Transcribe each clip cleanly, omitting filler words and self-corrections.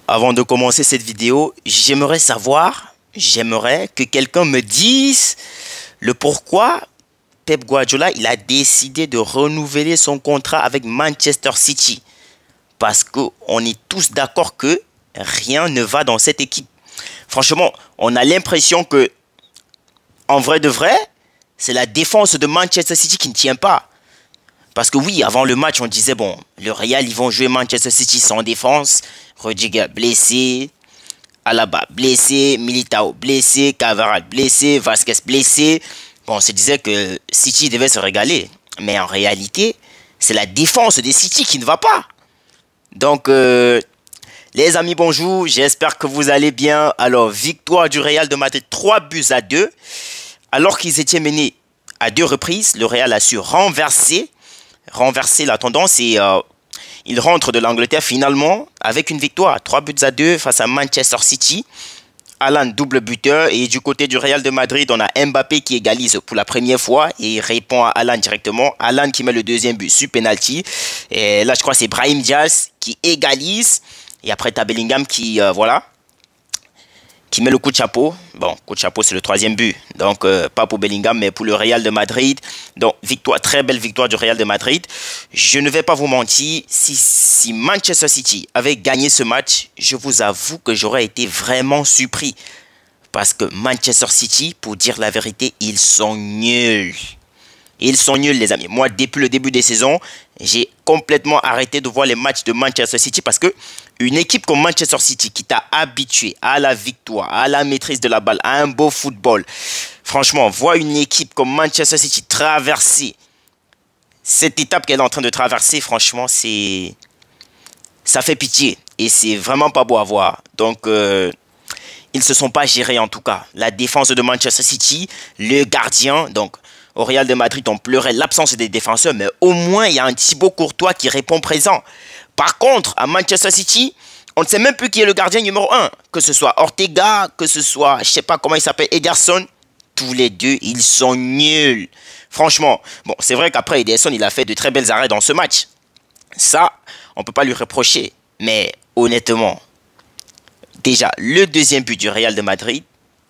Avant de commencer cette vidéo, j'aimerais que quelqu'un me dise le pourquoi Pep Guardiola il a décidé de renouveler son contrat avec Manchester City. Parce qu'on est tous d'accord que rien ne va dans cette équipe. Franchement, on a l'impression que, en vrai de vrai, c'est la défense de Manchester City qui ne tient pas. Parce que oui, avant le match, on disait, bon, le Real, ils vont jouer Manchester City sans défense. Rudiger blessé, Alaba blessé, Militao blessé, Cavaral blessé, Vasquez blessé. Bon, on se disait que City devait se régaler. Mais en réalité, c'est la défense des City qui ne va pas. Donc, les amis, bonjour. J'espère que vous allez bien. Alors, victoire du Real de Madrid, 3-2. Alors qu'ils étaient menés à 2 reprises, le Real a su renverser la tendance et il rentre de l'Angleterre finalement avec une victoire 3-2 face à Manchester City. Haaland double buteur et du côté du Real de Madrid, on a Mbappé qui égalise pour la première fois et répond à Haaland directement. Haaland qui met le deuxième but sur penalty. Et là, je crois que c'est Brahim Diaz qui égalise. Et après, t'as Bellingham qui, qui met le coup de chapeau. Bon, coup de chapeau, c'est le 3e but. Donc, pas pour Bellingham, mais pour le Real de Madrid. Donc, victoire, très belle victoire du Real de Madrid. Je ne vais pas vous mentir, si Manchester City avait gagné ce match, je vous avoue que j'aurais été vraiment surpris. Parce que Manchester City, pour dire la vérité, ils sont nuls. Ils sont nuls, les amis. Moi, depuis le début des saisons, j'ai complètement arrêté de voir les matchs de Manchester City parce que une équipe comme Manchester City qui t'a habitué à la victoire, à la maîtrise de la balle, à un beau football. Franchement, voir une équipe comme Manchester City traverser cette étape qu'elle est en train de traverser, franchement, ça fait pitié. Et c'est vraiment pas beau à voir. Donc, ils ne se sont pas gérés en tout cas. La défense de Manchester City, le gardien, donc au Real de Madrid, on pleurait l'absence des défenseurs, mais au moins, il y a un Thibaut Courtois qui répond présent. Par contre, à Manchester City, on ne sait même plus qui est le gardien numéro 1. Que ce soit Ortega, que ce soit, je ne sais pas comment il s'appelle, Ederson. Tous les deux, ils sont nuls. Franchement, bon, c'est vrai qu'après, Ederson, il a fait de très belles arrêts dans ce match. Ça, on ne peut pas lui reprocher. Mais honnêtement, déjà, le deuxième but du Real de Madrid,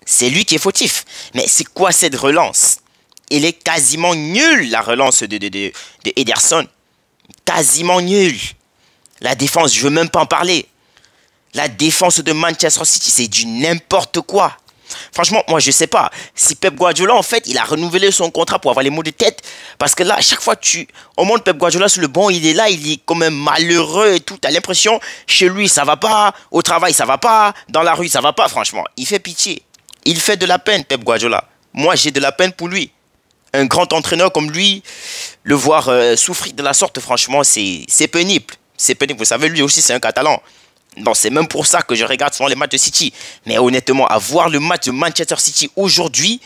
c'est lui qui est fautif. Mais c'est quoi cette relance? Il est quasiment nul, la relance de Ederson. Quasiment nul. La défense, je ne veux même pas en parler. La défense de Manchester City, c'est du n'importe quoi. Franchement, moi, je ne sais pas. Si Pep Guardiola, en fait, il a renouvelé son contrat pour avoir les mots de tête. Parce que là, à chaque fois, on monte Pep Guardiola sur le banc, il est là, il est quand même malheureux et tout. Tu as l'impression, chez lui, ça va pas. Au travail, ça va pas. Dans la rue, ça va pas. Franchement, il fait pitié. Il fait de la peine, Pep Guardiola. Moi, j'ai de la peine pour lui. Un grand entraîneur comme lui, le voir souffrir de la sorte, franchement, c'est pénible. C'est pénible. Vous savez, lui aussi, c'est un Catalan. Non, c'est même pour ça que je regarde souvent les matchs de City. Mais honnêtement, à voir le match de Manchester City aujourd'hui,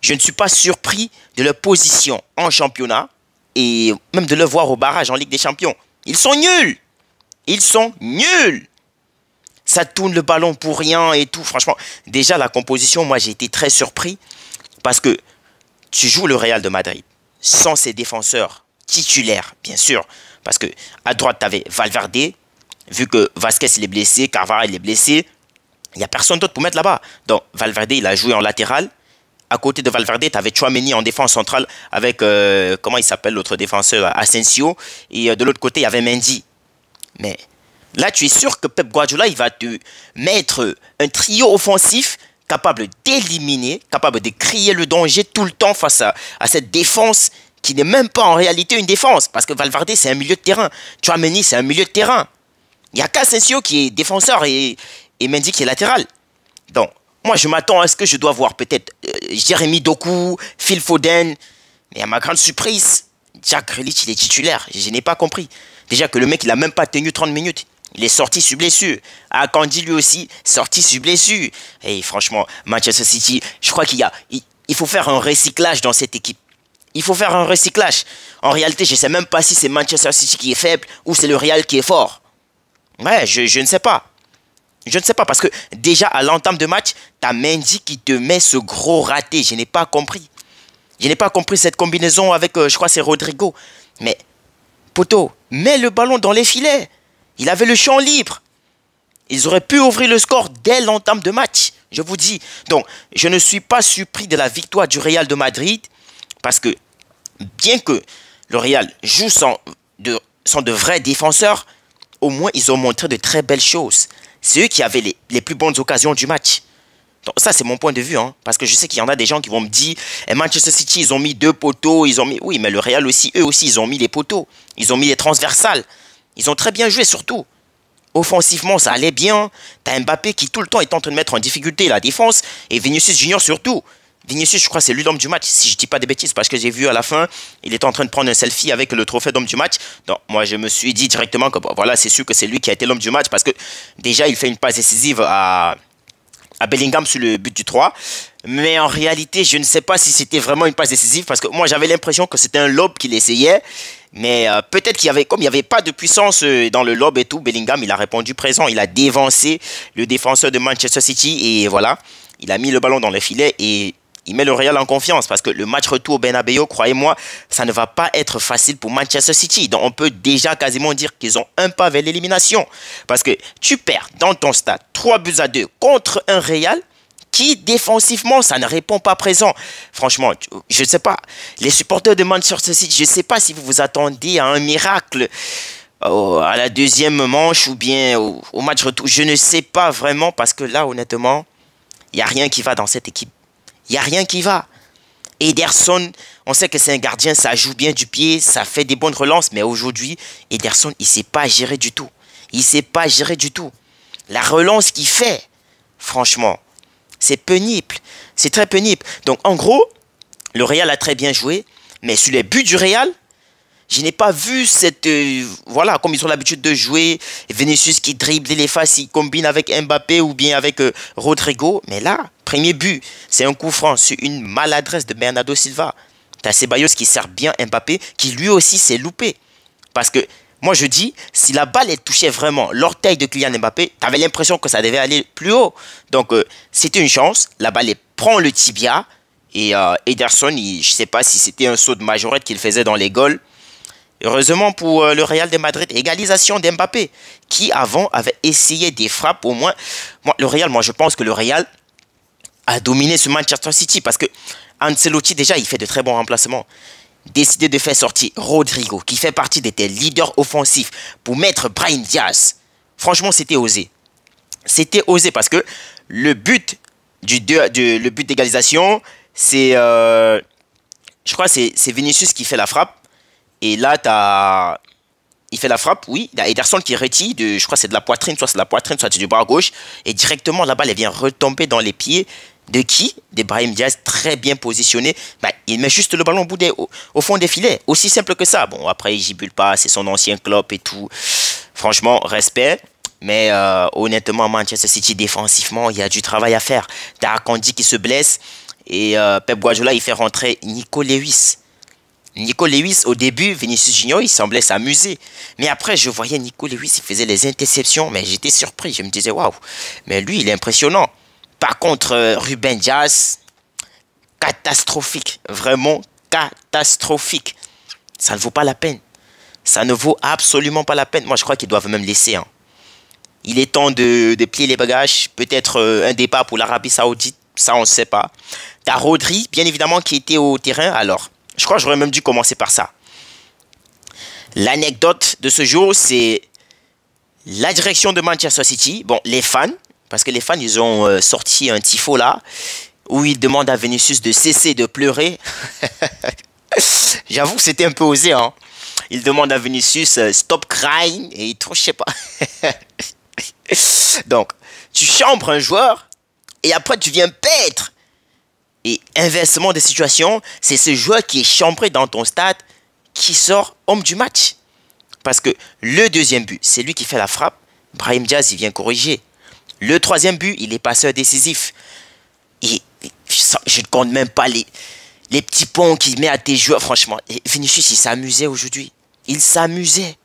je ne suis pas surpris de leur position en championnat et même de le voir au barrage en Ligue des Champions. Ils sont nuls. Ils sont nuls. Ça tourne le ballon pour rien et tout. Franchement, déjà, la composition, moi, j'ai été très surpris parce que tu joues le Real de Madrid sans ses défenseurs titulaires, bien sûr. Parce que à droite, tu avais Valverde. Vu que Vasquez il est blessé, Carvajal il est blessé, il n'y a personne d'autre pour mettre là-bas. Donc Valverde, il a joué en latéral. À côté de Valverde, tu avais Tchouaméni en défense centrale avec, comment il s'appelle l'autre défenseur, Asensio. Et de l'autre côté, il y avait Mendy. Mais là, tu es sûr que Pep Guardiola, il va te mettre un trio offensif capable d'éliminer, capable de crier le danger tout le temps face à cette défense qui n'est même pas en réalité une défense. Parce que Valverde, c'est un milieu de terrain. Tchouaméni, c'est un milieu de terrain. Il n'y a qu'Asensio qui est défenseur et Mendy qui est latéral. Donc, moi, je m'attends à ce que je dois voir peut-être Jérémy Doku, Phil Foden. Mais à ma grande surprise, Jack Grealish, il est titulaire. Je n'ai pas compris. Déjà que le mec, il n'a même pas tenu 30 minutes. Il est sorti sur blessure. Akanji, lui aussi, sorti sur blessure. Et franchement, Manchester City, je crois il faut faire un recyclage dans cette équipe. Il faut faire un recyclage. En réalité, je ne sais même pas si c'est Manchester City qui est faible ou c'est le Real qui est fort. Ouais, je ne sais pas. Je ne sais pas parce que déjà à l'entame de match, t'as Mendy qui te met ce gros raté. Je n'ai pas compris. Je n'ai pas compris cette combinaison avec, je crois c'est Rodrigo. Mais, poto, mets le ballon dans les filets. Il avait le champ libre. Ils auraient pu ouvrir le score dès l'entame de match, je vous dis. Donc, je ne suis pas surpris de la victoire du Real de Madrid parce que bien que le Real joue sans de vrais défenseurs, au moins ils ont montré de très belles choses. C'est eux qui avaient les plus bonnes occasions du match. Donc ça, c'est mon point de vue, hein, parce que je sais qu'il y en a des gens qui vont me dire Manchester City, ils ont mis 2 poteaux, ils ont mis... Oui, mais le Real aussi, eux aussi, ils ont mis les poteaux. Ils ont mis les transversales. Ils ont très bien joué, surtout. Offensivement, ça allait bien. T'as Mbappé qui, tout le temps, est en train de mettre en difficulté la défense. Et Vinicius Junior, surtout. Vinicius, je crois, c'est lui l'homme du match, si je ne dis pas des bêtises, parce que j'ai vu à la fin, il était en train de prendre un selfie avec le trophée d'homme du match. Donc, moi, je me suis dit directement que, bon, voilà, c'est sûr que c'est lui qui a été l'homme du match, parce que, déjà, il fait une passe décisive à Bellingham sur le but du 3. Mais en réalité, je ne sais pas si c'était vraiment une passe décisive, parce que moi, j'avais l'impression que c'était un lob qu'il essayait. Mais peut-être qu'il y avait, comme il n'y avait pas de puissance dans le lob et tout, Bellingham, il a répondu présent. Il a dévancé le défenseur de Manchester City et voilà, il a mis le ballon dans le filet et il met le Real en confiance parce que le match retour au Bernabéu, croyez-moi, ça ne va pas être facile pour Manchester City. Donc on peut déjà quasiment dire qu'ils ont un pas vers l'élimination parce que tu perds dans ton stade 3-2 contre un Real qui défensivement ça ne répond pas présent. Franchement, je ne sais pas, les supporters de Manchester City, je ne sais pas si vous vous attendez à un miracle à la deuxième manche ou bien au match retour. Je ne sais pas vraiment parce que là honnêtement, il n'y a rien qui va dans cette équipe. Il n'y a rien qui va. Ederson, on sait que c'est un gardien, ça joue bien du pied, ça fait des bonnes relances, mais aujourd'hui, Ederson, il ne sait pas gérer du tout. Il ne sait pas gérer du tout. La relance qu'il fait, franchement, c'est pénible. C'est très pénible. Donc, en gros, le Real a très bien joué. Mais sur les buts du Real, je n'ai pas vu cette... voilà, comme ils ont l'habitude de jouer. Vinicius qui dribble les faces, il combine avec Mbappé ou bien avec Rodrigo. Mais là, premier but, c'est un coup franc sur une maladresse de Bernardo Silva. T'as Ceballos qui sert bien Mbappé, qui lui aussi s'est loupé. Parce que... moi, je dis, si la balle elle touchait vraiment l'orteil de Kylian Mbappé, tu avais l'impression que ça devait aller plus haut. Donc, c'était une chance. La balle elle prend le tibia. Et Ederson, je ne sais pas si c'était un saut de majorette qu'il faisait dans les goals. Heureusement pour le Real de Madrid, égalisation d'Mbappé, qui avant avait essayé des frappes au moins. Le Real, moi, je pense que le Real a dominé ce Manchester City parce que Ancelotti, déjà, il fait de très bons remplacements. Décidé de faire sortir Rodrigo, qui fait partie de tes leaders offensifs, pour mettre Brahim Diaz. Franchement, c'était osé. C'était osé parce que le but le but d'égalisation, c'est... je crois que c'est Vinicius qui fait la frappe. Et là, il fait la frappe, oui. Il y a Ederson qui retire, je crois que c'est de la poitrine, soit c'est de la poitrine, soit c'est du bras gauche. Et directement, la balle, elle vient retomber dans les pieds de qui? De Brahim Diaz, très bien positionné. Bah, il met juste le ballon au fond des filets. Aussi simple que ça. Bon, après, il gibule pas, c'est son ancien club et tout. Franchement, respect. Mais honnêtement, Manchester City, défensivement, il y a du travail à faire. T'as Akanji qui se blesse. Et Pep Guardiola, il fait rentrer Nico Lewis. Nico Lewis, au début, Vinicius Junior, il semblait s'amuser. Mais après, je voyais Nico Lewis, il faisait les interceptions. Mais j'étais surpris. Je me disais, waouh, mais lui, il est impressionnant. Par contre, Ruben Dias, catastrophique. Vraiment catastrophique. Ça ne vaut pas la peine. Ça ne vaut absolument pas la peine. Moi, je crois qu'ils doivent même laisser. Hein. Il est temps de plier les bagages. Peut-être un départ pour l'Arabie Saoudite. Ça, on ne sait pas. T'as Rodri, bien évidemment, qui était au terrain. Alors, je crois que j'aurais même dû commencer par ça. L'anecdote de ce jour, c'est la direction de Manchester City. Bon, les fans. Parce que les fans, ils ont sorti un tifo là, où ils demandent à Vinicius de cesser de pleurer. J'avoue que c'était un peu osé. Hein. Ils demandent à Vinicius stop crying, et il trouve, je sais pas. Donc, tu chambres un joueur, et après tu viens paître. Et inversement des situations, c'est ce joueur qui est chambré dans ton stade qui sort homme du match. Parce que le deuxième but, c'est lui qui fait la frappe. Brahim Diaz, il vient corriger. Le troisième but, il est passeur décisif. Et je ne compte même pas les petits ponts qu'il met à tes joueurs, franchement. Et Vinicius, il s'amusait aujourd'hui. Il s'amusait.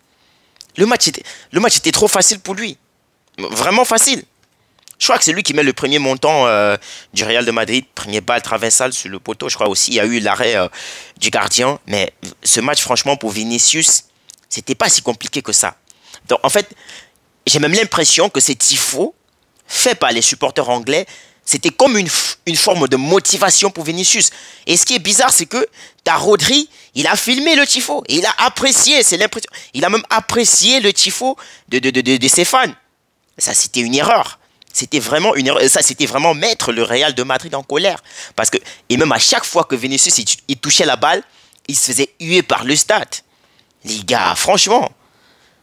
Le match était trop facile pour lui. Vraiment facile. Je crois que c'est lui qui met le premier montant du Real de Madrid. Premier balle traversale sur le poteau. Je crois aussi il y a eu l'arrêt du gardien. Mais ce match, franchement, pour Vinicius, c'était pas si compliqué que ça. Donc, en fait, j'ai même l'impression que ces tifos faits par les supporters anglais, c'était comme une forme de motivation pour Vinicius. Et ce qui est bizarre, c'est que t'as Rodri, il a filmé le tifo. Et il a apprécié, c'est l'impression. Il a même apprécié le tifo de ses fans. Ça, c'était une erreur. C'était vraiment une erreur. Ça, c'était vraiment mettre le Real de Madrid en colère. Parce que, et même à chaque fois que Vinicius il touchait la balle, il se faisait huer par le stade. Les gars, franchement.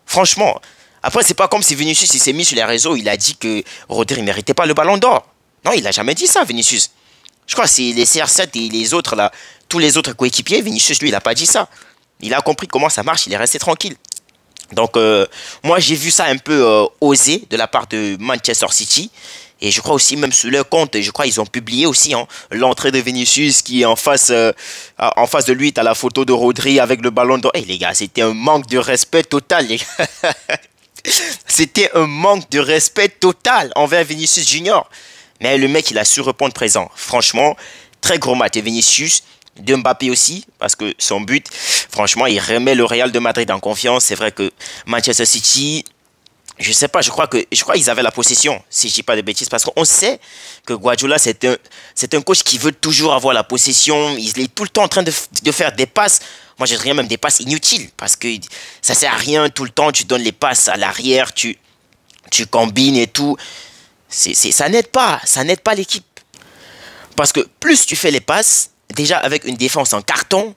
Franchement. Après, c'est pas comme si Vinicius il s'est mis sur les réseaux, il a dit que Rodri ne méritait pas le ballon d'or. Non, il n'a jamais dit ça, Vinicius. Je crois que c'est les CR7 et les autres, là, tous les autres coéquipiers, Vinicius, lui, il n'a pas dit ça. Il a compris comment ça marche, il est resté tranquille. Donc, moi, j'ai vu ça un peu osé de la part de Manchester City. Et je crois aussi, même sur leur compte, je crois qu'ils ont publié aussi hein, l'entrée de Vinicius qui est en face de lui, tu as la photo de Rodri avec le ballon d'or. Eh les gars, c'était un manque de respect total, les gars. C'était un manque de respect total envers Vinicius Junior. Mais le mec, il a su répondre présent. Franchement, très gros match. Et Vinicius, de Mbappé aussi, parce que son but, franchement, il remet le Real de Madrid en confiance. C'est vrai que Manchester City, je sais pas, je crois qu'ils avaient la possession, si je dis pas de bêtises, parce qu'on sait que Guardiola, c'est un coach qui veut toujours avoir la possession. Il est tout le temps en train de faire des passes. Moi, je dirais même des passes inutiles, parce que ça sert à rien tout le temps. Tu donnes les passes à l'arrière, tu combines et tout. Ça n'aide pas l'équipe. Parce que plus tu fais les passes, déjà avec une défense en carton,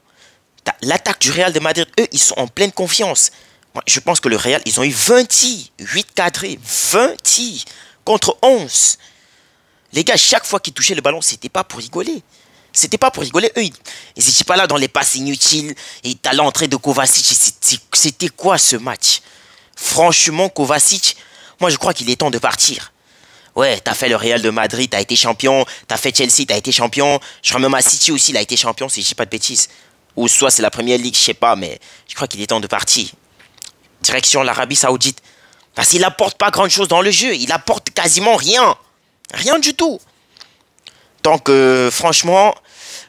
l'attaque du Real de Madrid, eux, ils sont en pleine confiance. Moi, je pense que le Real, ils ont eu 20 tirs, 8 cadrés, 20 tirs contre 11. Les gars, chaque fois qu'ils touchaient le ballon, c'était pas pour rigoler. C'était pas pour rigoler. Eux, ils n'étaient pas là dans les passes inutiles. Et t'as l'entrée de Kovacic. C'était quoi ce match? Franchement, Kovacic, moi, je crois qu'il est temps de partir. Ouais, t'as fait le Real de Madrid, t'as été champion. T'as fait Chelsea, t'as été champion. Je crois même à City aussi, il a été champion, si je dis pas de bêtises. Ou soit c'est la première ligue, je sais pas, mais je crois qu'il est temps de partir. Direction l'Arabie Saoudite. Parce qu'il apporte pas grand chose dans le jeu. Il apporte quasiment rien. Rien du tout. Donc, franchement,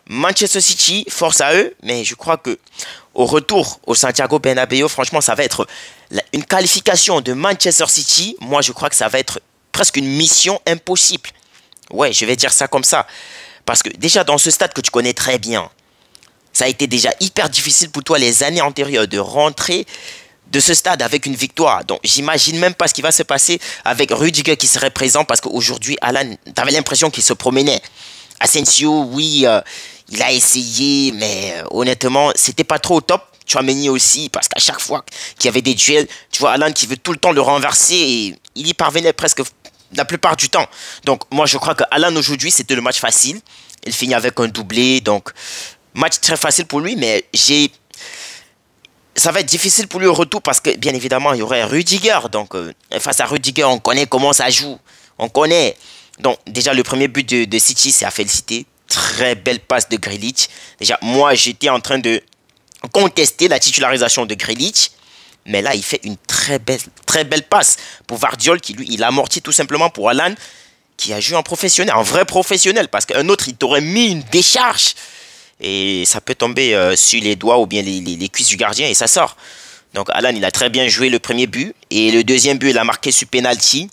Manchester City, force à eux. Mais je crois que au retour au Santiago Bernabéu, franchement, ça va être une qualification de Manchester City. Moi, je crois que ça va être presque une mission impossible. Ouais, je vais dire ça comme ça. Parce que déjà, dans ce stade que tu connais très bien, ça a été déjà hyper difficile pour toi les années antérieures de rentrer de ce stade avec une victoire. Donc, j'imagine même pas ce qui va se passer avec Rudiger qui serait présent parce qu'aujourd'hui, Alan, tu avais l'impression qu'il se promenait. Asensio, oui, il a essayé, mais honnêtement, c'était pas trop au top. Tchouaméni aussi, parce qu'à chaque fois qu'il y avait des duels, tu vois Alan qui veut tout le temps le renverser et il y parvenait presque la plupart du temps. Donc, moi, je crois que Alan aujourd'hui, c'était le match facile. Il finit avec un doublé, donc match très facile pour lui, mais ça va être difficile pour lui au retour parce que, bien évidemment, il y aurait Rudiger. Donc, face à Rudiger, on connaît comment ça joue. On connaît. Donc, déjà, le premier but de City, c'est à féliciter. Très belle passe de Grealish. Déjà, moi, j'étais en train de contester la titularisation de Grealish. Mais là, il fait une très belle passe pour Vardiol qui, lui, il amortit tout simplement pour Alan qui a joué en professionnel, en vrai professionnel. Parce qu'un autre, il t'aurait mis une décharge. Et ça peut tomber sur les doigts ou bien les cuisses du gardien et ça sort. Donc Alan, il a très bien joué le premier but. Et le deuxième but, il a marqué sur penalty.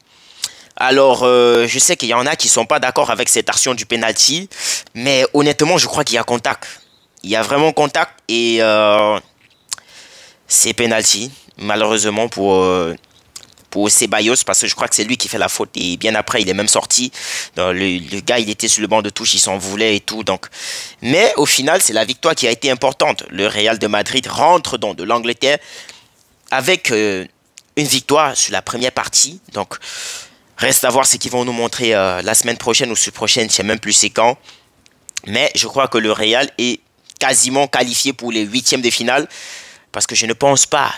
Alors, je sais qu'il y en a qui ne sont pas d'accord avec cette action du penalty. Mais honnêtement, je crois qu'il y a contact. Il y a vraiment contact. Et c'est penalty, malheureusement pour Ceballos, parce que je crois que c'est lui qui fait la faute. Et bien après, il est même sorti. Donc, le gars, il était sur le banc de touche, il s'en voulait et tout. Donc. Mais au final, c'est la victoire qui a été importante. Le Real de Madrid rentre donc de l'Angleterre avec une victoire sur la première partie. Donc, reste à voir ce qu'ils vont nous montrer la semaine prochaine ou sur prochaine, je ne sais même plus c'est quand. Mais je crois que le Real est quasiment qualifié pour les huitièmes de finale. Parce que je ne pense pas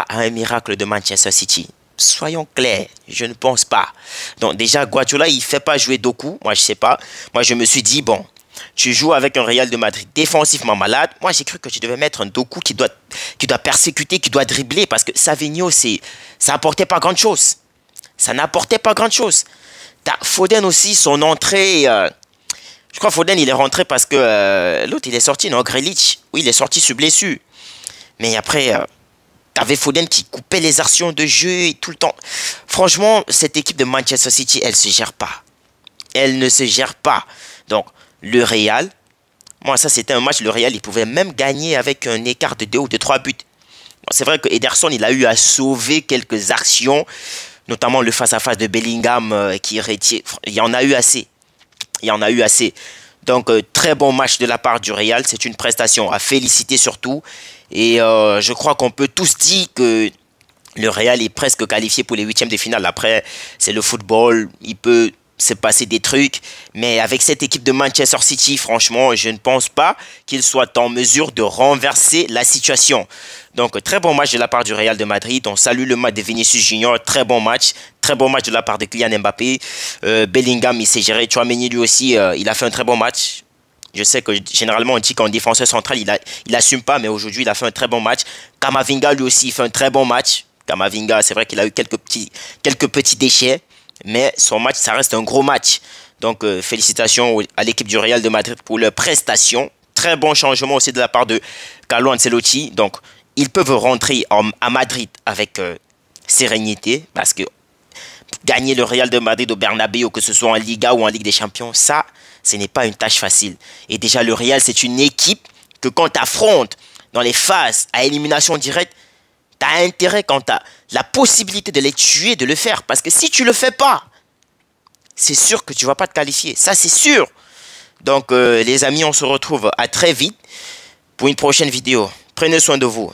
à un miracle de Manchester City. Soyons clairs, je ne pense pas. Donc déjà, Guardiola, il ne fait pas jouer Doku. Moi, je ne sais pas. Moi, je me suis dit, bon, tu joues avec un Real de Madrid défensivement malade. Moi, j'ai cru que tu devais mettre un Doku qui doit persécuter, qui doit dribbler. Parce que Savigno, ça n'apportait pas grand-chose. Ça n'apportait pas grand-chose. Foden aussi, son entrée... je crois Foden, il est rentré parce que l'autre, il est sorti, non, Grealish. Oui, il est sorti sur blessure. Mais après... T'avais Foden qui coupait les actions de jeu et tout le temps. Franchement, cette équipe de Manchester City, elle se gère pas. Elle ne se gère pas. Donc, le Real, moi, ça, c'était un match, le Real, il pouvait même gagner avec un écart de 2 ou de 3 buts. C'est vrai que Ederson, il a eu à sauver quelques actions, notamment le face-à-face de Bellingham qui retire. Il y en a eu assez. Il y en a eu assez. Donc, très bon match de la part du Real. C'est une prestation à féliciter surtout. Et je crois qu'on peut tous dire que le Real est presque qualifié pour les huitièmes de finale. Après, c'est le football. Il peut se passer des trucs. Mais avec cette équipe de Manchester City, franchement, je ne pense pas qu'il soit en mesure de renverser la situation. Donc, très bon match de la part du Real de Madrid. On salue le match de Vinicius Junior. Très bon match. Très bon match de la part de Kylian Mbappé. Bellingham, il s'est géré. Tchouaméni, lui aussi, il a fait un très bon match. Je sais que généralement, on dit qu'en défenseur central, il assume pas. Mais aujourd'hui, il a fait un très bon match. Camavinga, lui aussi, il fait un très bon match. Camavinga, c'est vrai qu'il a eu quelques petits déchets. Mais son match, ça reste un gros match. Donc, félicitations à l'équipe du Real de Madrid pour leur prestation. Très bon changement aussi de la part de Carlo Ancelotti. Donc, ils peuvent rentrer à Madrid avec sérénité. Parce que gagner le Real de Madrid au Bernabéu, que ce soit en Liga ou en Ligue des Champions, ça, ce n'est pas une tâche facile. Et déjà, le Real, c'est une équipe que quand tu affrontes dans les phases à élimination directe, tu as intérêt, quand tu as la possibilité de les tuer, de le faire. Parce que si tu ne le fais pas, c'est sûr que tu ne vas pas te qualifier. Ça, c'est sûr. Donc, les amis, on se retrouve à très vite pour une prochaine vidéo. Prenez soin de vous.